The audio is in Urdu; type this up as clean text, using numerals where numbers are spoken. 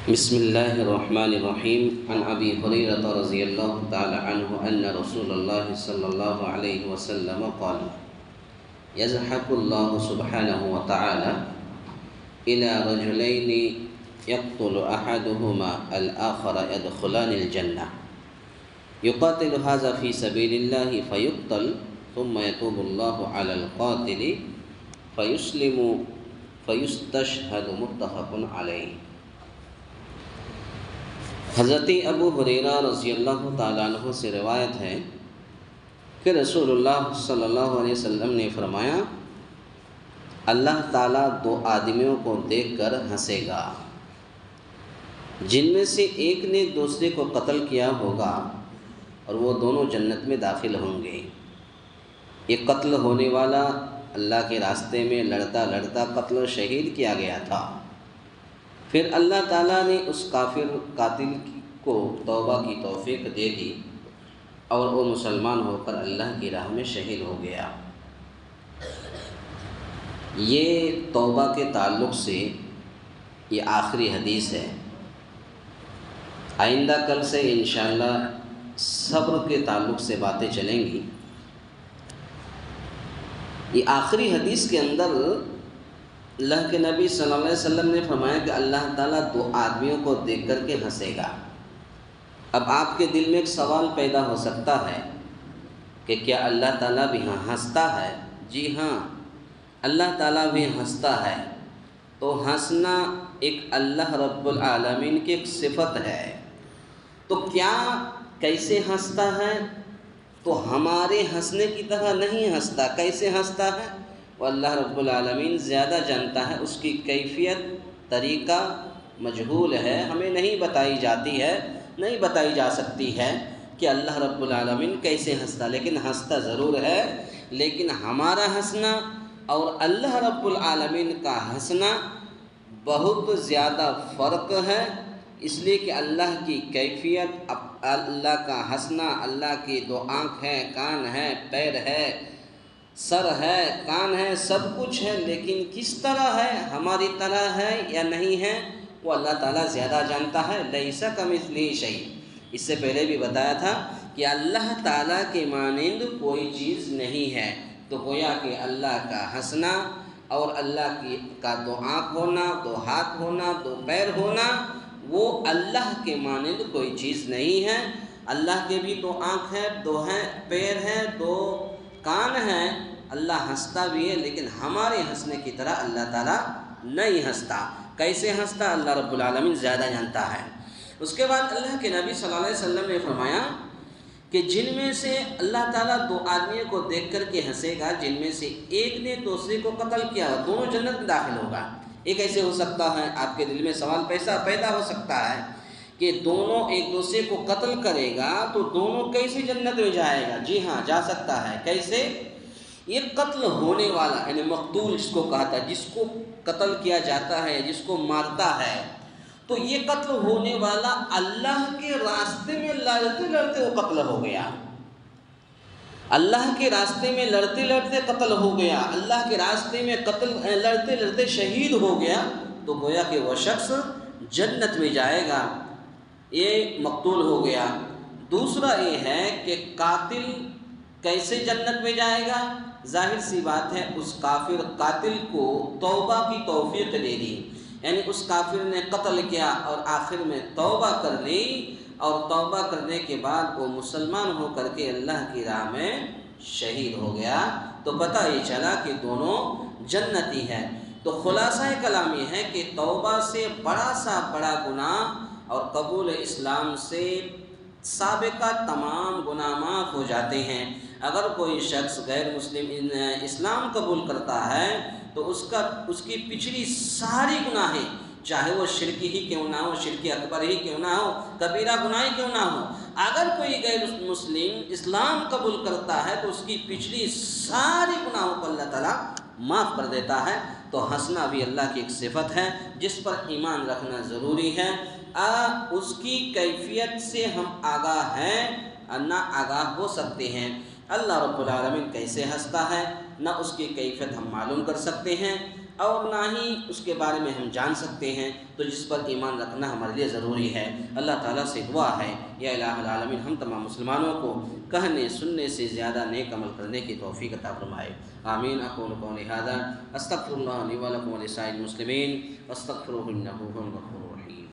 بسم الله الرحمن الرحيم عن أبي هريرة رضي الله تعالى عنه أن رسول الله صلى الله عليه وسلم قال يزحف الله سبحانه وتعالى إلى رجلين يقتل أحدهما الآخر يدخلان الجنة يقاتل هذا في سبيل الله فيقتل ثم يتوب الله على القاتل فيسلم فيستشهد متفق عليه۔ حضرت ابو ہریرہ رضی اللہ تعالیٰ عنہ سے روایت ہے کہ رسول اللہ صلی اللہ علیہ وسلم نے فرمایا، اللہ تعالیٰ دو آدمیوں کو دیکھ کر ہنسے گا جن میں سے ایک نے دوسرے کو قتل کیا ہوگا اور وہ دونوں جنت میں داخل ہوں گے۔ یہ قتل ہونے والا اللہ کے راستے میں لڑتا لڑتا قتل و شہید کیا گیا تھا، پھر اللہ تعالیٰ نے اس کافر قاتل کو توبہ کی توفیق دے دی اور وہ مسلمان ہو کر اللہ کی راہ میں شہید ہو گیا۔ یہ توبہ کے تعلق سے یہ آخری حدیث ہے۔ آئندہ کل سے انشاءاللہ صبر کے تعلق سے باتیں چلیں گی۔ یہ آخری حدیث کے اندر اللہ کے نبی صلی اللہ علیہ وسلم نے فرمایا کہ اللہ تعالیٰ دو آدمیوں کو دیکھ کر کے ہنسے گا۔ اب آپ کے دل میں ایک سوال پیدا ہو سکتا ہے کہ کیا اللہ تعالیٰ بھی ہنستا ہے؟ جی ہاں، اللہ تعالیٰ بھی ہنستا ہے۔ تو ہنسنا ایک اللہ رب العالمین کی ایک صفت ہے۔ تو کیا کیسے ہنستا ہے؟ تو ہمارے ہنسنے کی طرح نہیں ہنستا۔ کیسے ہنستا ہے؟ وہ اللہ رب العالمین زیادہ جانتا ہے۔ اس کی کیفیت طریقہ مجہول ہے، ہمیں نہیں بتائی جاتی ہے، نہیں بتائی جا سکتی ہے کہ اللہ رب العالمین کیسے ہنستا، لیکن ہنستا ضرور ہے۔ لیکن ہمارا ہنسنا اور اللہ رب العالمین کا ہنسنا بہت زیادہ فرق ہے، اس لیے کہ اللہ کی کیفیت، اللہ کا ہنسنا، اللہ کی دو آنکھ ہے، کان ہے، پیر ہے، سر ہے، کان ہے، سب کچھ ہے، لیکن کس طرح ہے، ہماری طرح ہے یا نہیں ہے، وہ اللہ تعالیٰ زیادہ جانتا ہے۔ لیس کمثلہ شیء، اس سے پہلے بھی بتایا تھا کہ اللہ تعالیٰ کے مانند کوئی چیز نہیں ہے۔ تو گویا کہ اللہ کا ہنسنا اور اللہ کا دو آنکھ ہونا، دو ہاتھ ہونا، دو پیر ہونا، وہ اللہ کے مانند کوئی چیز نہیں ہے۔ اللہ کے بھی دو آنکھ ہیں، دو ہیں پیر ہیں، دو کان ہیں، اللہ ہنستا بھی ہے، لیکن ہمارے ہنسنے کی طرح اللہ تعالیٰ نہیں ہنستا۔ کیسے ہنستا اللہ رب العالمین زیادہ جانتا ہے۔ اس کے بعد اللہ کے نبی صلی اللہ علیہ وسلم نے فرمایا کہ جن میں سے اللہ تعالیٰ دو آدمیوں کو دیکھ کر کے ہنسے گا جن میں سے ایک نے دوسرے کو قتل کیا، دونوں جنت میں داخل ہوگا۔ یہ کیسے ہو سکتا ہے؟ آپ کے دل میں سوال پیدا ہو سکتا ہے کہ دونوں ایک دوسرے کو قتل کرے گا تو دونوں کیسے جنت میں جائے گا؟ جی ہاں، جا سکتا ہے۔ کیسے؟ یہ قتل ہونے والا یعنی مقتول جس کو کہتا ہے، جس کو قتل کیا جاتا ہے، جس کو مارتا ہے، تو یہ قتل ہونے والا اللہ کے راستے میں لڑتے لڑتے وہ قتل ہو گیا۔ اللہ کے راستے میں لڑتے لڑتے قتل ہو گیا، اللہ کے راستے میں لڑتے لڑتے شہید ہو گیا، تو گویا کہ وہ شخص جنت میں جائے گا، یہ مقتول ہو گیا۔ دوسرا یہ ہے کہ قاتل کیسے جنت میں جائے گا؟ ظاہر سی بات ہے، اس کافر قاتل کو توبہ کی توفیق دے دی، یعنی اس کافر نے قتل کیا اور آخر میں توبہ کر لی، اور توبہ کرنے کے بعد وہ مسلمان ہو کر کے اللہ کی راہ میں شہید ہو گیا، تو پتہ یہ چلا کہ دونوں جنتی ہیں۔ تو خلاصہ کلام یہ ہے کہ توبہ سے بڑا سا بڑا گناہ اور قبول اسلام سے سابقہ تمام گناہ معاف ہو جاتے ہیں۔ اگر کوئی شخص غیر مسلم اسلام قبول کرتا ہے تو اس کی پچھلی ساری گناہیں، چاہے وہ شرک ہی کیوں نہ ہو، شرک اکبر ہی کیوں نہ ہو، کبیرہ گناہ ہی کیوں نہ ہو، اگر کوئی غیر مسلم اسلام قبول کرتا ہے تو اس کی پچھلی ساری گناہوں کو اللہ تعالیٰ معاف کر دیتا ہے۔ تو ہنسنا بھی اللہ کی ایک صفت ہے جس پر ایمان رکھنا ضروری ہے۔ اس کی کیفیت سے ہم آگاہ ہیں، نہ آگاہ ہو سکتے ہیں۔ اللہ رب العالمین کیسے ہنستا ہے، نہ اس کی کیفیت ہم معلوم کر سکتے ہیں، اور نہ ہی اس کے بارے میں ہم جان سکتے ہیں، تو جس پر ایمان رکھنا ہمارے لیے ضروری ہے۔ اللہ تعالیٰ سے دعا ہے یا الہ العالمین ہم تمام مسلمانوں کو کہنے سننے سے زیادہ نیک عمل کرنے کی توفیق عطا فرمائے۔ آمین۔ اقول قولی ھذا استغفر اللہ لی ولکم ولسائر المسلمین واستغفروہ انہ ھو الغفور الرحیم۔